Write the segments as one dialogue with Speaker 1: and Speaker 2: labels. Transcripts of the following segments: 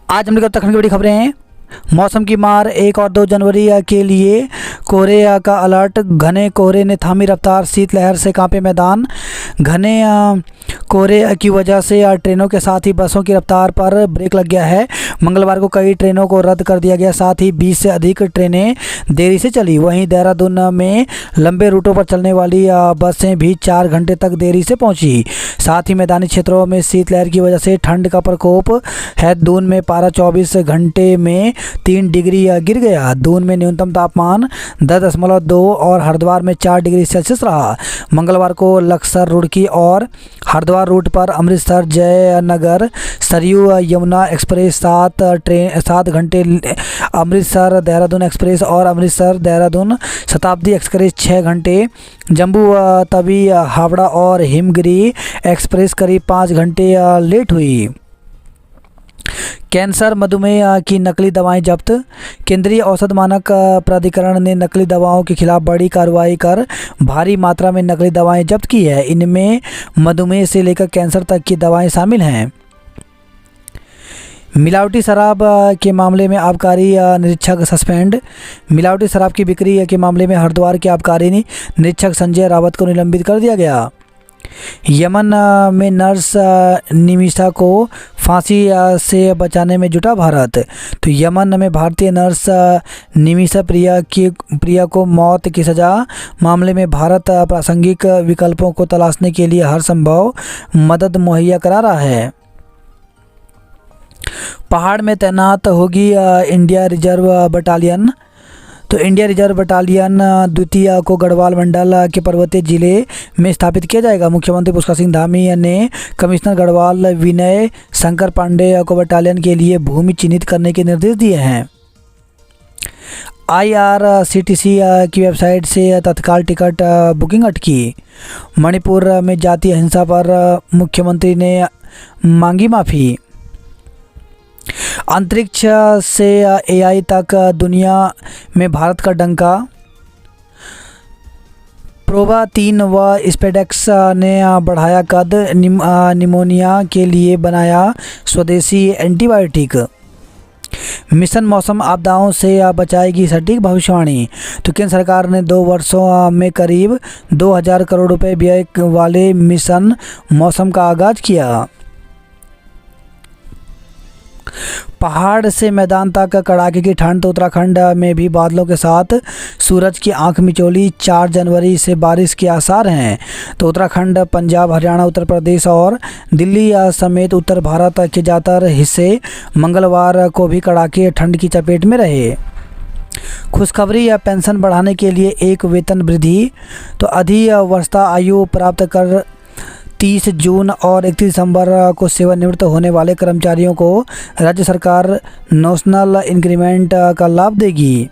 Speaker 1: आज हमने उत्तराखंड की बड़ी खबरें हैं। मौसम की मार 1 और 2 जनवरी के लिए कोहरे का अलर्ट। घने कोहरे ने थामी रफ्तार, शीतलहर से कांपे मैदान। घने कोहरे की वजह से ट्रेनों के साथ ही बसों की रफ्तार पर ब्रेक लग गया है। मंगलवार को कई ट्रेनों को रद्द कर दिया गया, साथ ही 20 से अधिक ट्रेनें देरी से चली। वहीं देहरादून में लंबे रूटों पर चलने वाली बसें भी 4 घंटे तक देरी से पहुंची। साथ ही मैदानी क्षेत्रों में शीतलहर की वजह से ठंड का प्रकोप है। दून में पारा 24 घंटे में 3 डिग्री गिर गया। दून में न्यूनतम तापमान 10.2 और हरिद्वार में 4 डिग्री सेल्सियस रहा। मंगलवार को लक्सर, रुड़की और हरिद्वार रूट पर अमृतसर जयनगर सरयू यमुना एक्सप्रेस 7 घंटे, अमृतसर देहरादून एक्सप्रेस और अमृतसर देहरादून शताब्दी एक्सप्रेस 6 घंटे, जम्मू तवी हावड़ा और हिमगिरी एक्सप्रेस करीब 5 घंटे लेट हुई। कैंसर, मधुमेह की नकली दवाएं जब्त। केंद्रीय औषध मानक प्राधिकरण ने नकली दवाओं के खिलाफ बड़ी कार्रवाई कर भारी मात्रा में नकली दवाएं जब्त की है। इनमें मधुमेह से लेकर कैंसर तक की दवाएं शामिल हैं। मिलावटी शराब के मामले में आबकारी निरीक्षक सस्पेंड। मिलावटी शराब की बिक्री के मामले में हरिद्वार के आबकारी निरीक्षक संजय रावत को निलंबित कर दिया गया। यमन में नर्स निमिषा को फांसी से बचाने में जुटा भारत। तो यमन में भारतीय नर्स निमिषा प्रिया को मौत की सज़ा मामले में भारत प्रासंगिक विकल्पों को तलाशने के लिए हर संभव मदद मुहैया करा रहा है। पहाड़ में तैनात होगी इंडिया रिजर्व बटालियन। तो इंडिया रिजर्व बटालियन द्वितीय को गढ़वाल मंडल के पर्वतीय जिले में स्थापित किया जाएगा। मुख्यमंत्री पुष्कर सिंह धामी ने कमिश्नर गढ़वाल विनय शंकर पांडे को बटालियन के लिए भूमि चिन्हित करने के निर्देश दिए हैं। IRCTC की वेबसाइट से तत्काल टिकट बुकिंग अटकी। मणिपुर में जातीय हिंसा पर मुख्यमंत्री ने मांगी माफ़ी। अंतरिक्ष से AI तक दुनिया में भारत का डंका। प्रोवा 3 व स्पेडेक्स ने बढ़ाया कद। निमोनिया के लिए बनाया स्वदेशी एंटीबायोटिक। मिशन मौसम आपदाओं से बचाएगी सटीक भविष्यवाणी। तो केंद्र सरकार ने 2 वर्षों में करीब 2000 करोड़ रुपए व्यय वाले मिशन मौसम का आगाज किया। पहाड़ से मैदान तक कड़ाके की ठंड। तो उत्तराखंड में भी बादलों के साथ सूरज की आंख मिचौली। 4 जनवरी से बारिश के आसार हैं। तो उत्तराखंड, पंजाब, हरियाणा, उत्तर प्रदेश और दिल्ली समेत उत्तर भारत के ज़्यादातर हिस्से मंगलवार को भी कड़ाके ठंड की चपेट में रहे। खुशखबरी, या पेंशन बढ़ाने के लिए 1 वेतन वृद्धि। तो अधिवर्षता आयु प्राप्त कर 30 जून और 31 दिसंबर को सेवानिवृत्त होने वाले कर्मचारियों को राज्य सरकार नेशनल इंक्रीमेंट का लाभ देगी।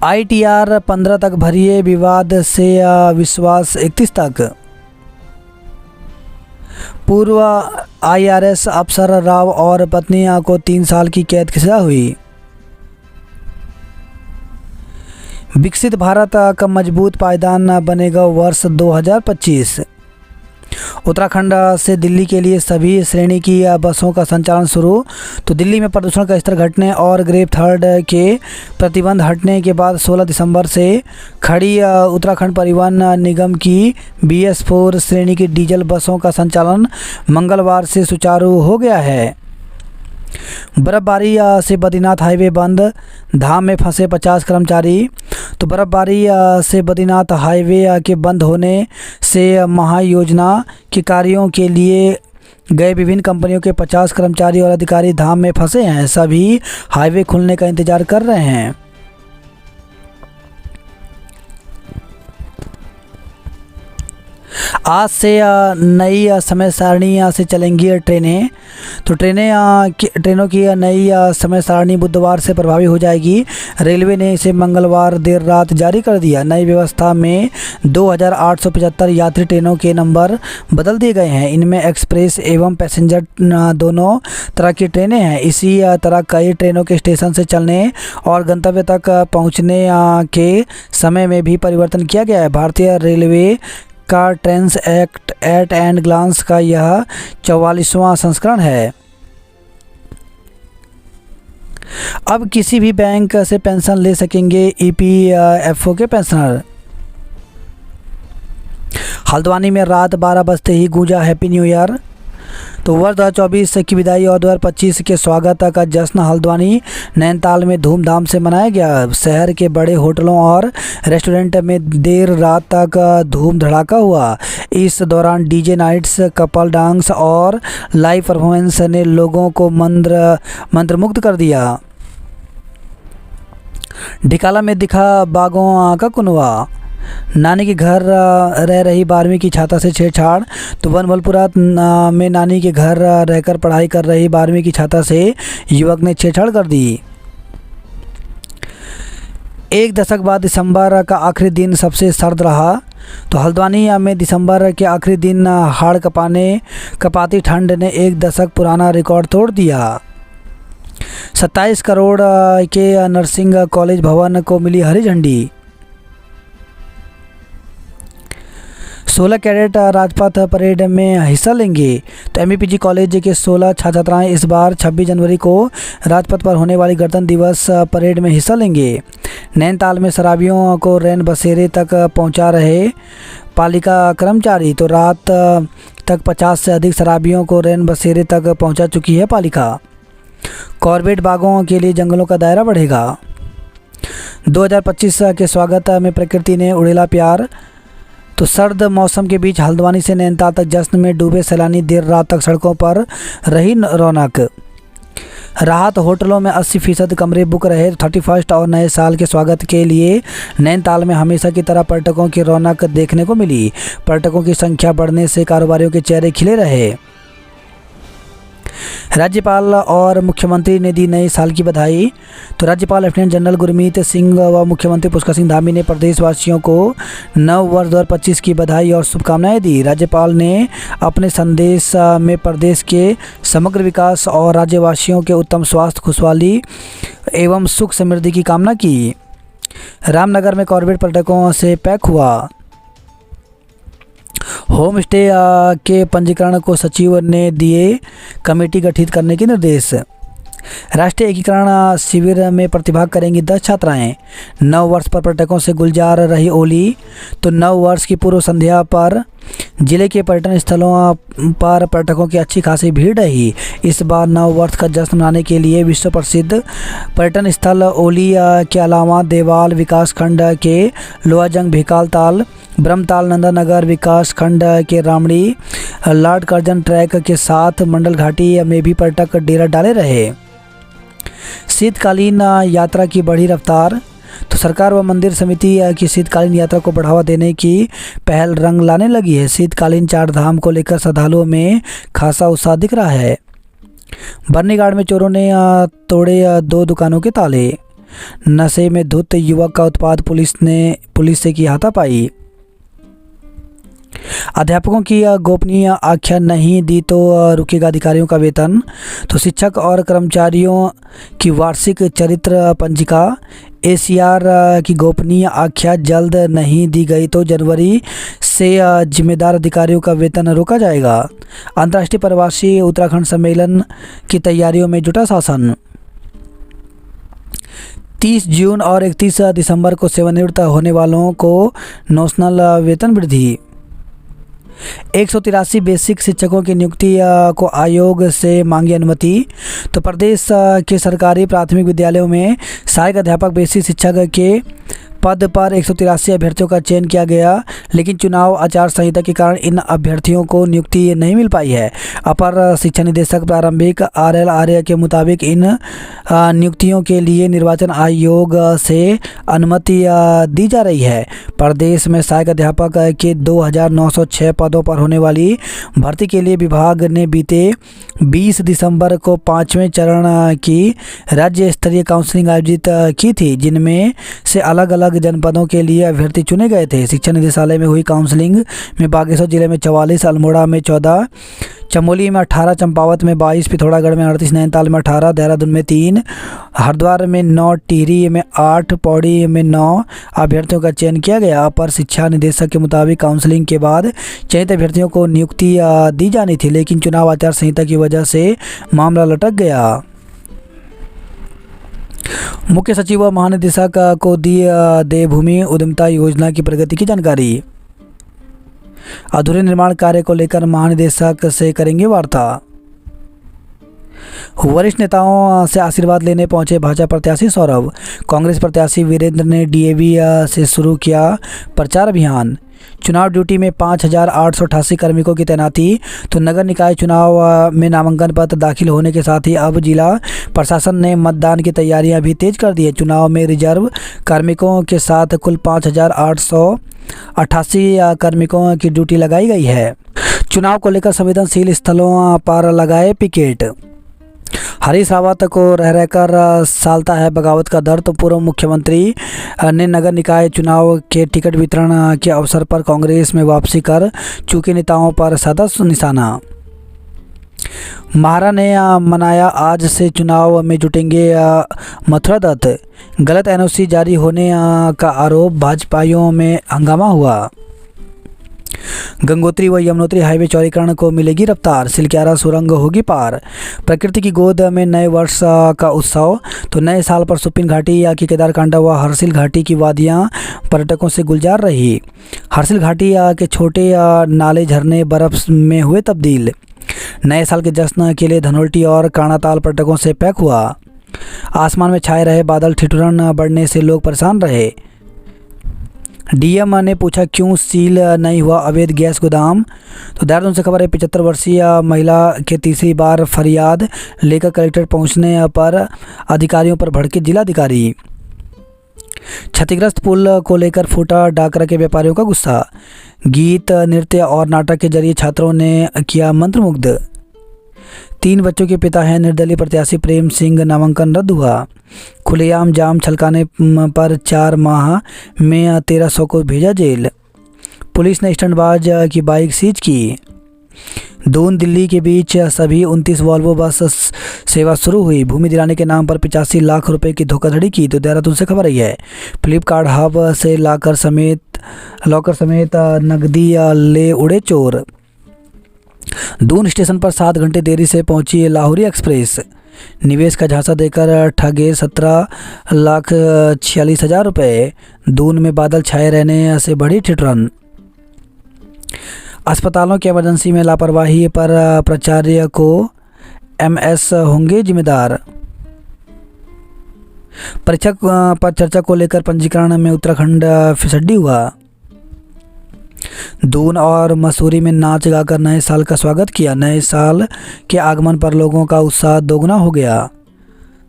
Speaker 1: ITR 15 तक भरिए, विवाद से विश्वास 31 तक। पूर्व IRS अफसर राव और पत्नी को 3 साल की कैद की सजा हुई। विकसित भारत का मजबूत पायदान बनेगा वर्ष 2025। उत्तराखंड से दिल्ली के लिए सभी श्रेणी की बसों का संचालन शुरू। तो दिल्ली में प्रदूषण का स्तर घटने और ग्रेप थर्ड के प्रतिबंध हटने के बाद 16 दिसंबर से खड़ी उत्तराखंड परिवहन निगम की BS4 श्रेणी की डीजल बसों का संचालन मंगलवार से सुचारू हो गया है। बर्फबारी से बद्रीनाथ हाईवे बंद। धाम में फंसे 50 कर्मचारी। तो बर्फबारी से बद्रीनाथ हाईवे के बंद होने से महायोजना के कार्यों के लिए गए विभिन्न कंपनियों के 50 कर्मचारी और अधिकारी धाम में फंसे हैं। सभी हाईवे खुलने का इंतजार कर रहे हैं। आज से नई समय सारणी से चलेंगी ट्रेनें। तो ट्रेनों की नई समय सारणी बुधवार से प्रभावी हो जाएगी। रेलवे ने इसे मंगलवार देर रात जारी कर दिया। नई व्यवस्था में 2875 यात्री ट्रेनों के नंबर बदल दिए गए हैं। इनमें एक्सप्रेस एवं पैसेंजर दोनों तरह की ट्रेनें हैं। इसी तरह कई ट्रेनों के स्टेशन से चलने और गंतव्य तक पहुंचने के समय में भी परिवर्तन किया गया है। भारतीय रेलवे का trends act at and glance का यह 44वां संस्करण है। अब किसी भी बैंक से पेंशन ले सकेंगे EPFO के पेंशनर। हल्द्वानी में रात 12 बजते ही गूंजा हैप्पी न्यू ईयर। तो वर्ष 2024 की विदाई और 2025 के स्वागत का जश्न हल्द्वानी नैनीताल में धूमधाम से मनाया गया। शहर के बड़े होटलों और रेस्टोरेंट में देर रात तक धूम धड़ाका हुआ। इस दौरान डीजे नाइट्स, कपल डांस और लाइव परफॉर्मेंस ने लोगों को मंत्रमुग्ध कर दिया। ढिकाला में दिखा बागों का कुनवा। नानी के घर रह रही 12वीं की छात्रा से छेड़छाड़। तो बनबलपुरा में नानी के घर रहकर पढ़ाई कर रही 12वीं की छात्रा से युवक ने छेड़छाड़ कर दी। एक दशक बाद दिसंबर का आखिरी दिन सबसे सर्द रहा। तो हल्द्वानी में दिसंबर के आखिरी दिन हाड़ कपाती ठंड ने एक दशक पुराना रिकॉर्ड तोड़ दिया। 27 करोड़ के नर्सिंग कॉलेज भवन को मिली हरी झंडी। 16 कैडेट राजपथ परेड में हिस्सा लेंगे। तो MEPG कॉलेज के 16 छात्र छात्राएँ इस बार 26 जनवरी को राजपथ पर होने वाली गणतंत्र दिवस परेड में हिस्सा लेंगे। नैनीताल में शराबियों को रैन बसेरे तक पहुंचा रहे पालिका कर्मचारी। तो रात तक 50 से अधिक शराबियों को रैन बसेरे तक पहुंचा चुकी है पालिका। कॉर्बेट बागों के लिए जंगलों का दायरा बढ़ेगा। 2025 के स्वागत में प्रकृति ने उड़ेला प्यार। तो सर्द मौसम के बीच हल्द्वानी से नैनीताल तक जश्न में डूबे सैलानी देर रात तक सड़कों पर रही रौनक। राहत होटलों में 80% कमरे बुक रहे। 31 और नए साल के स्वागत के लिए नैनीताल में हमेशा की तरह पर्यटकों की रौनक देखने को मिली। पर्यटकों की संख्या बढ़ने से कारोबारियों के चेहरे खिले रहे। राज्यपाल और मुख्यमंत्री ने दी नए साल की बधाई। तो राज्यपाल लेफ्टिनेंट जनरल गुरमीत सिंह व मुख्यमंत्री पुष्कर सिंह धामी ने प्रदेशवासियों को नव वर्ष 2025 की बधाई और शुभकामनाएं दी। राज्यपाल ने अपने संदेश में प्रदेश के समग्र विकास और राज्यवासियों के उत्तम स्वास्थ्य, खुशहाली एवं सुख समृद्धि की कामना की। रामनगर में कॉर्बेट पर्यटकों से पैक हुआ। होम स्टे के पंजीकरण को सचिव ने दिए कमेटी गठित करने के निर्देश। राष्ट्रीय एकीकरण शिविर में प्रतिभाग करेंगी 10 छात्राएं। नव वर्ष पर पर्यटकों से गुलजार रही ओली। तो नव वर्ष की पूर्व संध्या पर जिले के पर्यटन स्थलों पर पर्यटकों की अच्छी खासी भीड़ रही। इस बार नव वर्ष का जश्न मनाने के लिए विश्व प्रसिद्ध पर्यटन स्थल ओली के अलावा देवाल विकास खंड के लोहाजंग, भिकालताल, ब्रह्मताल, नंदानगर विकास खंड के रामड़ी, लॉर्ड कर्जन ट्रैक के साथ मंडल घाटी में भी पर्यटक डेरा डाले रहे। शीतकालीन यात्रा की बढ़ी रफ्तार। तो सरकार व मंदिर समिति की शीतकालीन यात्रा को बढ़ावा देने की पहल रंग लाने लगी है। शीतकालीन 4 धाम को लेकर श्रद्धालुओं में खासा उत्साह दिख रहा है। बर्नीगाड़ में चोरों ने तोड़े 2 दुकानों के ताले। नशे में धुत युवक का उत्पाद पुलिस से की हाथापाई। अध्यापकों की गोपनीय आख्या नहीं दी तो रुकेगा अधिकारियों का वेतन। तो शिक्षक और कर्मचारियों की वार्षिक चरित्र पंजिका ACR की गोपनीय आख्या जल्द नहीं दी गई तो जनवरी से जिम्मेदार अधिकारियों का वेतन रोका जाएगा। अंतर्राष्ट्रीय प्रवासी उत्तराखंड सम्मेलन की तैयारियों में जुटा शासन। 30 जून और 31 दिसंबर को सेवानिवृत्त होने वालों को नौशनल वेतन वृद्धि। 183 बेसिक शिक्षकों की नियुक्ति को आयोग से मांगी अनुमति। तो प्रदेश के सरकारी प्राथमिक विद्यालयों में सहायक अध्यापक बेसिक शिक्षक के पद पर 183 अभ्यर्थियों का चयन किया गया, लेकिन चुनाव आचार संहिता के कारण इन अभ्यर्थियों को नियुक्ति नहीं मिल पाई है। अपर शिक्षा निदेशक प्रारंभिक RL आर्य के मुताबिक इन नियुक्तियों के लिए निर्वाचन आयोग से अनुमति दी जा रही है। प्रदेश में सहायक अध्यापक के 2906 पदों पर होने वाली भर्ती के लिए विभाग ने बीते 20 दिसंबर को 5वें चरण की राज्य स्तरीय काउंसलिंग आयोजित की थी, जिनमें से अलग अलग जनपदों के लिए अभ्यर्थी चुने गए थे। शिक्षा निदेशालय में हुई काउंसलिंग में बागेश्वर जिले में 44, अल्मोड़ा में 14, चमोली में 18, चंपावत में 22, पिथौरागढ़ में 38, नैनीताल में 18, देहरादून में 3, हरिद्वार में 9, टिहरी में 8, पौड़ी में 9 अभ्यर्थियों का चयन किया गया। अपर शिक्षा निदेशक के मुताबिक काउंसलिंग के बाद चयनित अभ्यर्थियों को नियुक्ति दी जानी थी, लेकिन चुनाव आचार संहिता की वजह से मामला लटक गया। मुख्य सचिव व महानिदेशक को दी देवभूमि उद्यमिता योजना की प्रगति की जानकारी। अधूरे निर्माण कार्य को लेकर महानिदेशक से करेंगे वार्ता। वरिष्ठ नेताओं से आशीर्वाद लेने पहुंचे भाजपा प्रत्याशी सौरभ। कांग्रेस प्रत्याशी वीरेंद्र ने डीएवी से शुरू किया प्रचार अभियान। चुनाव ड्यूटी में 5,888 कार्मिकों की तैनाती। तो नगर निकाय चुनाव में नामांकन पत्र दाखिल होने के साथ ही अब जिला प्रशासन ने मतदान की तैयारियां भी तेज कर दी है। चुनाव में रिजर्व कार्मिकों के साथ कुल 5,888 कार्मिकों की ड्यूटी लगाई गई है। चुनाव को लेकर संवेदनशील स्थलों पर लगाए पिकेट। हरीश रावत को रह रहकर सालता है बगावत का दर्द। तो पूर्व मुख्यमंत्री ने नगर निकाय चुनाव के टिकट वितरण के अवसर पर कांग्रेस में वापसी कर चुके नेताओं पर सदस्य निशाना। महारा ने मनाया आज से चुनाव में जुटेंगे मथुरा दत्त। गलत एनओसी जारी होने का आरोप, भाजपाइयों में हंगामा हुआ। गंगोत्री व यमुनोत्री हाईवे चौड़ीकरण को मिलेगी रफ्तार। सिलक्यारा सुरंग होगी पार। प्रकृति की गोद में नए वर्ष का उत्सव। तो नए साल पर सुप्पीन घाटी की केदारकांडा व हरसिल घाटी की वादियां पर्यटकों से गुलजार रही। हरसिल घाटी के छोटे नाले झरने बर्फ में हुए तब्दील। नए साल के जश्न के लिए धनोल्टी और काणाताल पर्यटकों से पैक हुआ। आसमान में छाए रहे बादल, ठिठुरन बढ़ने से लोग परेशान रहे। डीएम ने पूछा क्यों सील नहीं हुआ अवैध गैस गोदाम। तो देहरादून से खबर है, 75 वर्षीय महिला के तीसरी बार फरियाद लेकर कलेक्टर पहुंचने पर अधिकारियों पर भड़के जिलाधिकारी। क्षतिग्रस्त पुल को लेकर फूटा डाकरा के व्यापारियों का गुस्सा। गीत, नृत्य और नाटक के जरिए छात्रों ने किया मंत्रमुग्ध। 3 बच्चों के पिता हैं निर्दलीय प्रत्याशी प्रेम सिंह, नामांकन रद्द हुआ। खुलेआम जाम छलकाने पर 4 माह में 1300 को भेजा जेल। पुलिस ने स्टंटबाज की बाइक सीज की। दून दिल्ली के बीच सभी 29 वॉल्वो बस सेवा शुरू हुई। भूमि दिलाने के नाम पर 85 लाख रुपए की धोखाधड़ी की। तो देहरादून से खबर आई है, फ्लिपकार्ट हब से लॉकर समेत नकदी ले उड़े चोर। दून स्टेशन पर 7 घंटे देरी से पहुंची लाहौरी एक्सप्रेस। निवेश का झांसा देकर ठगे 17,46,000 रुपये। दून में बादल छाए रहने से बढ़ी ठिठुरन। अस्पतालों की इमरजेंसी में लापरवाही पर प्राचार्य को एमएस होंगे जिम्मेदार। परीक्षा पर चर्चा को लेकर पंजीकरण में उत्तराखंड फिसड्डी हुआ। दून और मसूरी में नाच गाकर नए साल का स्वागत किया। नए साल के आगमन पर लोगों का उत्साह दोगुना हो गया।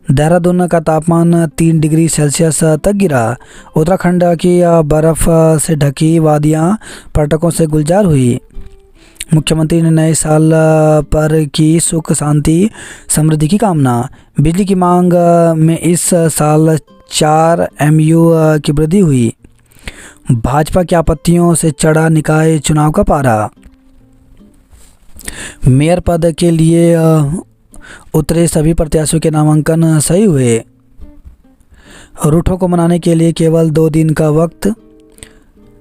Speaker 1: देहरादून का तापमान 3 डिग्री सेल्सियस तक गिरा। उत्तराखंड की बर्फ से ढकी वादियां पर्यटकों से गुलजार हुई। मुख्यमंत्री ने नए साल पर की सुख, शांति, समृद्धि की कामना। बिजली की मांग में इस साल 4 MU की वृद्धि हुई। भाजपा की आपत्तियों से चढ़ा निकाय चुनाव का पारा। मेयर पद के लिए उतरे सभी प्रत्याशियों के नामांकन सही हुए। रूठों को मनाने के लिए केवल 2 दिन का वक्त।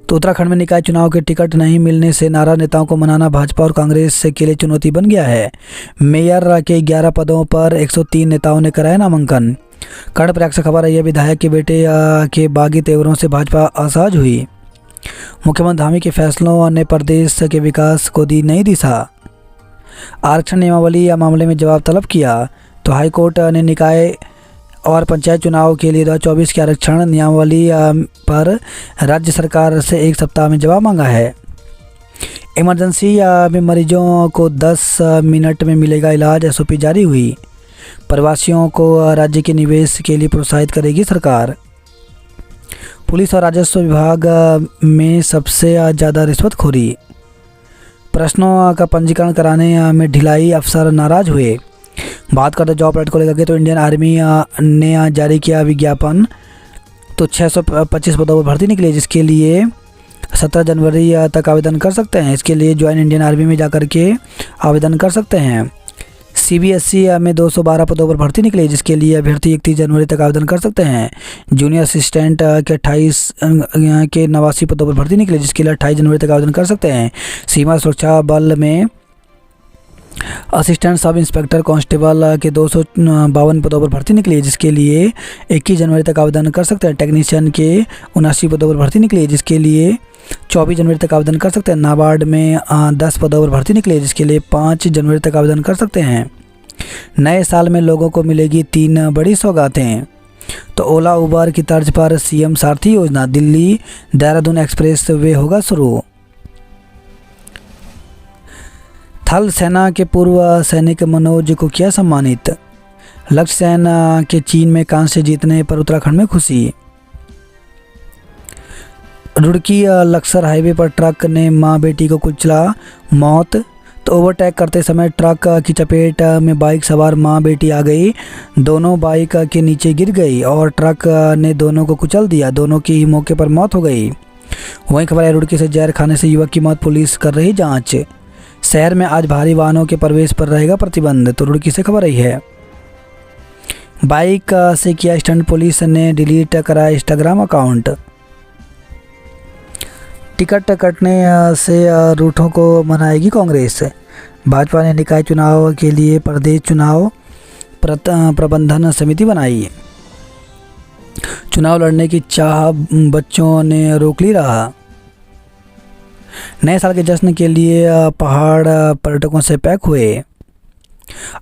Speaker 1: तो उत्तराखंड में निकाय चुनाव के टिकट नहीं मिलने से नाराज नेताओं को मनाना भाजपा और कांग्रेस के लिए चुनौती बन गया है। मेयर के 11 पदों पर 103 नेताओं ने कराया नामांकन। कर्णप्रयाग से खबर है, यह विधायक के बेटे के बागी तेवरों से भाजपा असहज हुई। मुख्यमंत्री धामी के फैसलों ने प्रदेश के विकास को दी नई दिशा। आरक्षण नियमावली मामले में जवाब तलब किया। तो हाईकोर्ट ने निकाय और पंचायत चुनाव के लिए 2024 के आरक्षण नियमावली पर राज्य सरकार से 1 सप्ताह में जवाब मांगा है। इमरजेंसी में मरीजों को 10 मिनट में मिलेगा इलाज, SOP जारी हुई। प्रवासियों को राज्य के निवेश के लिए प्रोत्साहित करेगी सरकार। पुलिस और राजस्व विभाग में सबसे ज़्यादा रिश्वतखोरी। प्रश्नों का पंजीकरण कराने में ढिलाई, अफसर नाराज हुए। बात करते जॉब अपडेट को लेकर, तो इंडियन आर्मी ने जारी किया विज्ञापन। तो 625 पदों पर भर्ती निकली, जिसके लिए 17 जनवरी तक आवेदन कर सकते हैं। इसके लिए ज्वाइन इंडियन आर्मी में जाकर के आवेदन कर सकते हैं। CBSE में 212 पदों पर भर्ती निकली, जिसके लिए अभ्यर्थी 31 जनवरी तक आवेदन कर सकते हैं। जूनियर असिस्टेंट के 89 पदों पर भर्ती निकली, जिसके लिए 28 जनवरी तक आवेदन कर सकते हैं। सीमा सुरक्षा बल में असिस्टेंट सब इंस्पेक्टर कांस्टेबल के 252 पदों पर भर्ती निकली, जिसके लिए 21 जनवरी तक आवेदन कर सकते हैं। टेक्नीशियन के 79 पदों पर भर्ती निकली, जिसके लिए 24 जनवरी तक आवेदन कर सकते हैं। नाबार्ड में 10 पदों पर भर्ती निकली, जिसके लिए 5 जनवरी तक आवेदन कर सकते हैं। नए साल में लोगों को मिलेगी 3 बड़ी सौगातें। तो ओला उबर की तर्ज पर CM सारथी योजना, दिल्ली देहरादून एक्सप्रेस वे होगा शुरू। थल सेना के पूर्व सैनिक मनोज को किया सम्मानित। लक्ष्य सेन के चीन में कांस्य जीतने पर उत्तराखंड में खुशी। रुड़की लक्सर हाईवे पर ट्रक ने मां बेटी को कुचला, मौत। तो ओवरटेक करते समय ट्रक की चपेट में बाइक सवार मां बेटी आ गई। दोनों बाइक के नीचे गिर गई और ट्रक ने दोनों को कुचल दिया। दोनों की मौके पर मौत हो गई। वहीं खबर है रुड़की से जहर खाने से युवक की मौत, पुलिस कर रही जांच। शहर में आज भारी वाहनों के प्रवेश पर रहेगा प्रतिबंध। तो रुड़की से खबर आई है। बाइक से किया स्टंट, पुलिस ने डिलीट कराया इंस्टाग्राम अकाउंट। टिकट कटने से रूठों को मनाएगी कांग्रेस। भाजपा ने निकाय चुनाव के लिए प्रदेश चुनाव प्रबंधन समिति बनाई। चुनाव लड़ने की चाह बच्चों ने रोक ली राह। नए साल के जश्न के लिए पहाड़ पर्यटकों से पैक हुए।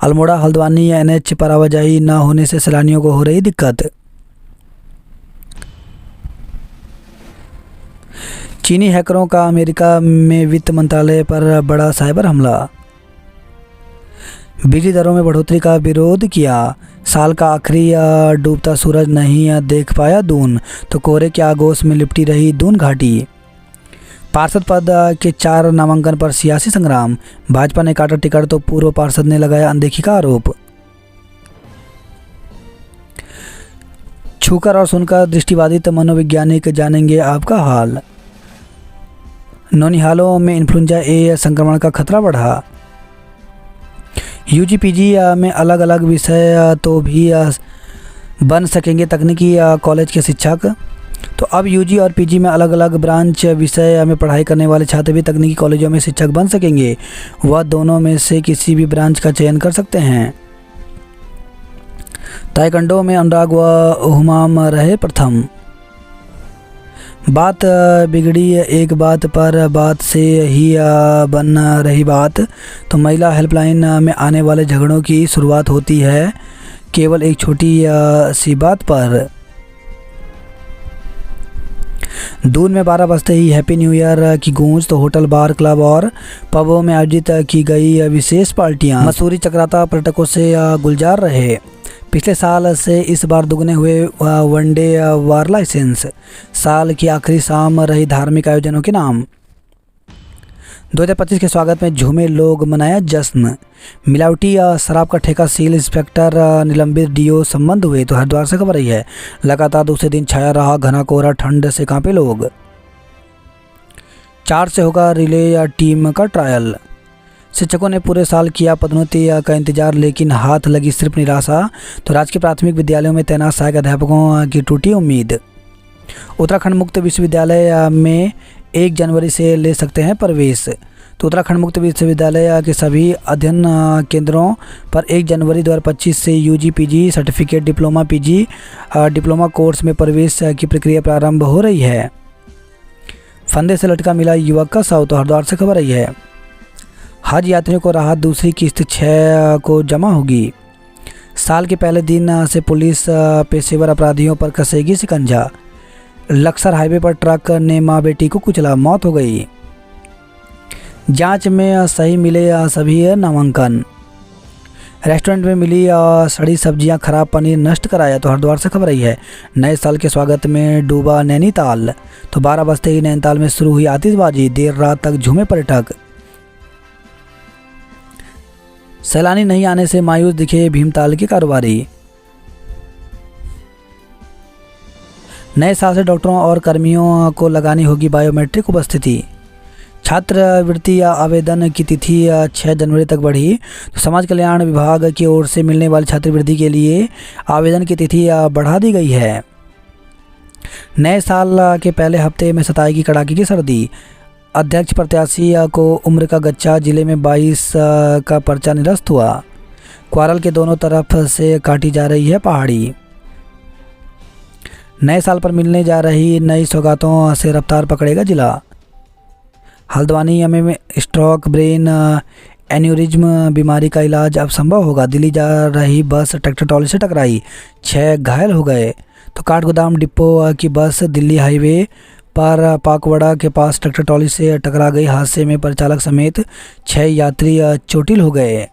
Speaker 1: अल्मोड़ा हल्द्वानी NH पर आवाजाही न होने से सैलानियों को हो रही दिक्कत। चीनी हैकरों का अमेरिका में वित्त मंत्रालय पर बड़ा साइबर हमला। बिजली दरों में बढ़ोतरी का विरोध किया। साल का आखिरी डूबता सूरज नहीं देख पाया दून। तो कोहरे के आगोश में लिपटी रही दून घाटी। पार्षद पद के 4 नामांकन पर सियासी संग्राम। भाजपा ने काटा टिकट तो पूर्व पार्षद ने लगाया अनदेखी का आरोप। छूकर और सुनकर दृष्टिबाधित मनोवैज्ञानिक जानेंगे आपका हाल। नौनिहालों में इन्फ्लुएंजा A संक्रमण का खतरा बढ़ा। UG PG में अलग अलग विषय तो भी बन सकेंगे तकनीकी कॉलेज के शिक्षक। तो अब UG और PG में अलग अलग ब्रांच विषय में पढ़ाई करने वाले छात्र भी तकनीकी कॉलेजों में शिक्षक बन सकेंगे। वह दोनों में से किसी भी ब्रांच का चयन कर सकते हैं। ताइक्वांडो में अनुराग व हुमाम रहे प्रथम। बात बिगड़ी एक बात पर बात से ही बन रही बात। तो महिला हेल्पलाइन में आने वाले झगड़ों की शुरुआत होती है केवल एक छोटी सी बात पर। दून में 12 बजते ही हैप्पी न्यू ईयर की गूंज। तो होटल, बार, क्लब और पबों में आयोजित की गई विशेष पार्टियां। मसूरी चक्राता पर्यटकों से गुलजार रहे। पिछले साल से इस बार दुगने हुए वनडे वार लाइसेंस। साल की आखिरी शाम रही धार्मिक आयोजनों के नाम। 2025 के स्वागत में झूमे लोग, मनाया जश्न। मिलावटी शराब का ठेका सील, इंस्पेक्टर निलंबित, DO संबंध हुए। तो हरिद्वार से खबर रही है। लगातार दूसरे दिन छाया रहा घना कोहरा, ठंड से कांपे लोग। 4 से होगा रिले टीम का ट्रायल। शिक्षकों ने पूरे साल किया पदोन्नति का इंतजार, लेकिन हाथ लगी सिर्फ निराशा। तो राजकीय प्राथमिक विद्यालयों में तैनात सहायक अध्यापकों की टूटी उम्मीद। उत्तराखंड मुक्त विश्वविद्यालय में 1 जनवरी से ले सकते हैं प्रवेश। तो उत्तराखंड मुक्त विश्वविद्यालय के सभी अध्ययन केंद्रों पर 1 जनवरी 2025 से UG PG certificate, diploma PG diploma course में प्रवेश की प्रक्रिया प्रारंभ हो रही है। फंदे से लटका मिला युवक का शव। तो हरिद्वार से खबर आई है। हज यात्रियों को राहत, दूसरी किस्त 6 को जमा होगी। साल के पहले दिन से पुलिस पेशेवर अपराधियों पर कसेगी शिकंजा। लक्सर हाईवे पर ट्रक ने मां बेटी को कुचला, मौत हो गई। जांच में सही मिले सभी नामांकन। रेस्टोरेंट में मिली सड़ी सब्जियां, खराब पनीर नष्ट कराया। तो हरिद्वार से खबर आई है। नए साल के स्वागत में डूबा नैनीताल। तो 12 बजते ही नैनीताल में शुरू हुई आतिशबाजी, देर रात तक झूमे पर्यटक। सैलानी नहीं आने से मायूस दिखे भीमताल के कारोबारी। नए साल से डॉक्टरों और कर्मियों को लगानी होगी बायोमेट्रिक उपस्थिति। छात्रवृत्ति आवेदन की तिथि 6 जनवरी तक बढ़ी। तो समाज कल्याण विभाग की ओर से मिलने वाली छात्रवृत्ति के लिए आवेदन की तिथि बढ़ा दी गई है। नए साल के पहले हफ्ते में सताएगी कड़ाके की सर्दी। अध्यक्ष प्रत्याशी को उम्र का गच्चा, जिले में 22 का पर्चा निरस्त हुआ। क्वारल के दोनों तरफ से काटी जा रही है पहाड़ी। नए साल पर मिलने जा रही नई सौगातों से रफ्तार पकड़ेगा जिला। हल्द्वानी में स्ट्रोक, ब्रेन एन्यूरिज्म बीमारी का इलाज अब संभव होगा। दिल्ली जा रही बस ट्रैक्टर ट्रॉली से टकराई, 6 घायल हो गए। तो काठगोदाम डिपो की बस दिल्ली हाईवे पर पाकवड़ा के पास ट्रैक्टर ट्रॉली से टकरा गई। हादसे में परिचालक समेत 6 यात्री चोटिल हो गए।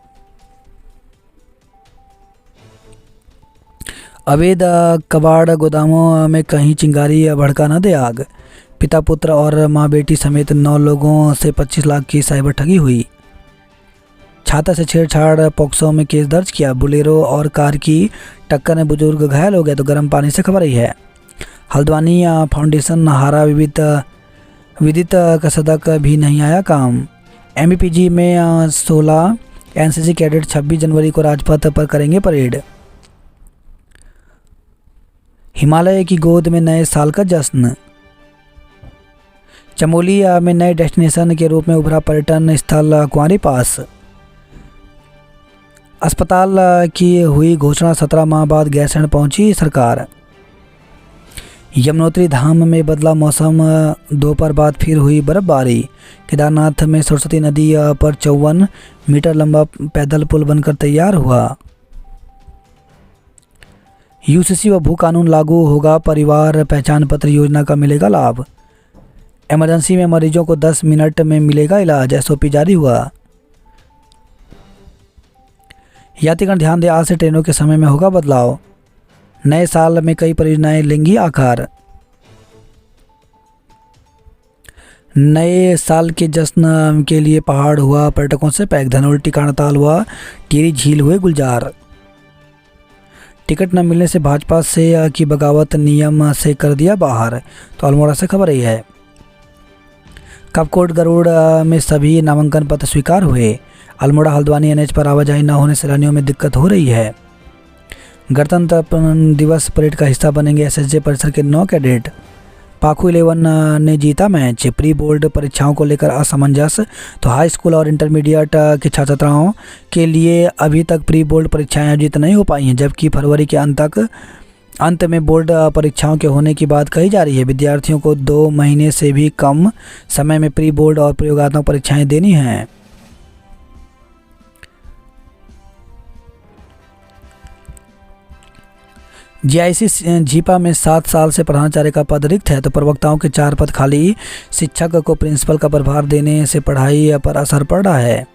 Speaker 1: अवैध कबाड़ गोदामों में कहीं चिंगारी भड़का न दे आग। पिता पुत्र और मां बेटी समेत 9 लोगों से 25 लाख की साइबर ठगी हुई। छाता से छेड़छाड़, पॉक्सो में केस दर्ज किया। बुलेरो और कार की टक्कर में बुजुर्ग घायल हो गए। तो गर्म पानी से खबर रही है। हल्द्वानी फाउंडेशन हारा विदित कसदक भी नहीं आया काम। एमपीजी में 16 एनसीसी कैडेट 26 जनवरी को राजपथ पर करेंगे परेड। हिमालय की गोद में नए साल का जश्न। चमोली में नए डेस्टिनेशन के रूप में उभरा पर्यटन स्थल कुंवारी पास। अस्पताल की हुई घोषणा, 17 माह बाद गैरसैंण पहुंची सरकार। यमुनोत्री धाम में बदला मौसम, दोपहर बाद फिर हुई बर्फबारी। केदारनाथ में सरस्वती नदी पर 54 मीटर लंबा पैदल पुल बनकर तैयार हुआ। यूसीसी व भू कानून लागू होगा, परिवार पहचान पत्र योजना का मिलेगा लाभ। इमरजेंसी में मरीजों को 10 मिनट में मिलेगा इलाज, एसओपी जारी हुआ। यात्रीगण ध्यान दें, आज से ट्रेनों के समय में होगा बदलाव। नए साल में कई परियोजनाएं लेंगी आकार। नए साल के जश्न के लिए पहाड़ हुआ पर्यटकों से पैक। धनोल्टी कांटाताल हुआ, टिहरी झील हुए गुलजार। टिकट न मिलने से भाजपा से की बगावत, नियम से कर दिया बाहर। तो अल्मोड़ा से खबर यही है। कपकोट गरुड़ में सभी नामांकन पत्र स्वीकार हुए। अल्मोड़ा हल्द्वानी एनएच पर आवाजाही न होने से सैलानियों में दिक्कत हो रही है। गणतंत्र दिवस परेड का हिस्सा बनेंगे एसएसजे परिसर के 9 कैडेट। पाखू 11 ने जीता मैच। प्री बोर्ड परीक्षाओं को लेकर असमंजस। तो हाई स्कूल और इंटरमीडिएट के छात्र छात्राओं के लिए अभी तक प्री बोर्ड परीक्षाएं आयोजित नहीं हो पाई हैं, जबकि फरवरी के अंत में बोर्ड परीक्षाओं के होने की बात कही जा रही है। विद्यार्थियों को 2 महीने से भी कम समय में प्री बोर्ड और प्रयोगात्मक परीक्षाएं देनी हैं। जीआईसी झीपा में 7 साल से प्रधानाचार्य का पद रिक्त है। तो प्रवक्ताओं के 4 पद खाली। शिक्षक को प्रिंसिपल का प्रभार देने से पढ़ाई पर असर पड़ रहा है।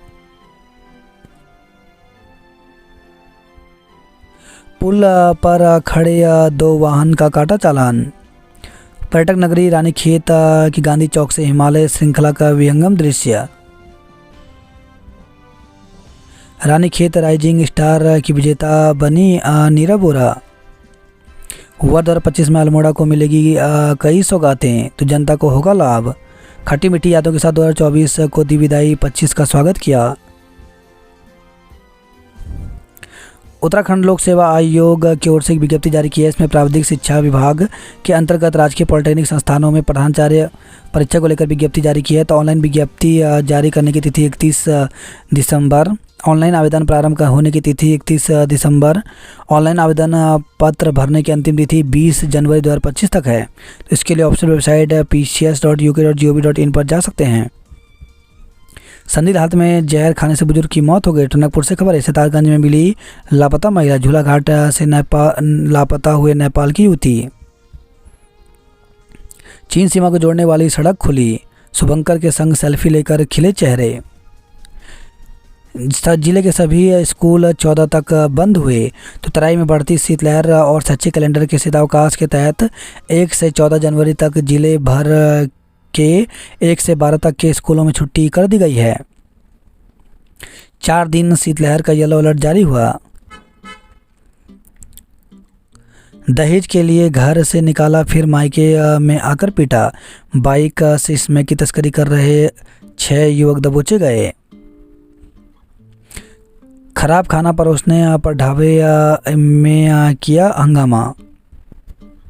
Speaker 1: पुल पर खड़े 2 वाहन का काटा चालान। पर्यटक नगरी रानीखेत की गांधी चौक से हिमालय श्रृंखला का विहंगम दृश्य। रानीखेत राइजिंग स्टार की विजेता बनी नीरव बोरा। हुआ 2025 में अल्मोड़ा को मिलेगी कई सौगातें, तो जनता को होगा लाभ। खट्टी मीठी यादों के साथ 2024 को दी विदाई, 25 का स्वागत किया। उत्तराखंड लोक सेवा आयोग की ओर से एक विज्ञप्ति जारी की है। इसमें प्राविधिक शिक्षा विभाग के अंतर्गत राजकीय पॉलिटेक्निक संस्थानों में प्रधानाचार्य परीक्षा को लेकर विज्ञप्ति जारी की है। तो ऑनलाइन विज्ञप्ति जारी करने की तिथि 31 दिसंबर। ऑनलाइन आवेदन प्रारंभ होने की तिथि 31 दिसंबर। ऑनलाइन आवेदन पत्र भरने की अंतिम तिथि 20 जनवरी 2025 तक है। तो इसके लिए ऑफिशियल वेबसाइट pcs.uk.gov.in पर जा सकते हैं। संदिग्ध हालत में जहर खाने से बुजुर्ग की मौत हो गई। टनकपुर से खबर है। सितारगंज में मिली लापता महिला। झूला घाट से लापता हुए नेपाल की युवती। चीन सीमा को जोड़ने वाली सड़क खुली। शुभंकर के संग सेल्फी लेकर खिले चेहरे। जिले के सभी स्कूल 14 तक बंद हुए। तो तराई में बढ़ती शीतलहर और स्वैच्छिक कैलेंडर के शीतावकाश के तहत 1 से 14 जनवरी तक जिले भर के 1 से 12 तक के स्कूलों में छुट्टी कर दी गई है। 4 दिन शीतलहर का येलो अलर्ट जारी हुआ। दहेज के लिए घर से निकाला फिर मायके में आकर पीटा। बाइक से स्मैक की तस्करी कर रहे 6 युवक दबोचे गए। खराब खाना परोसने पर ढाबे में किया हंगामा।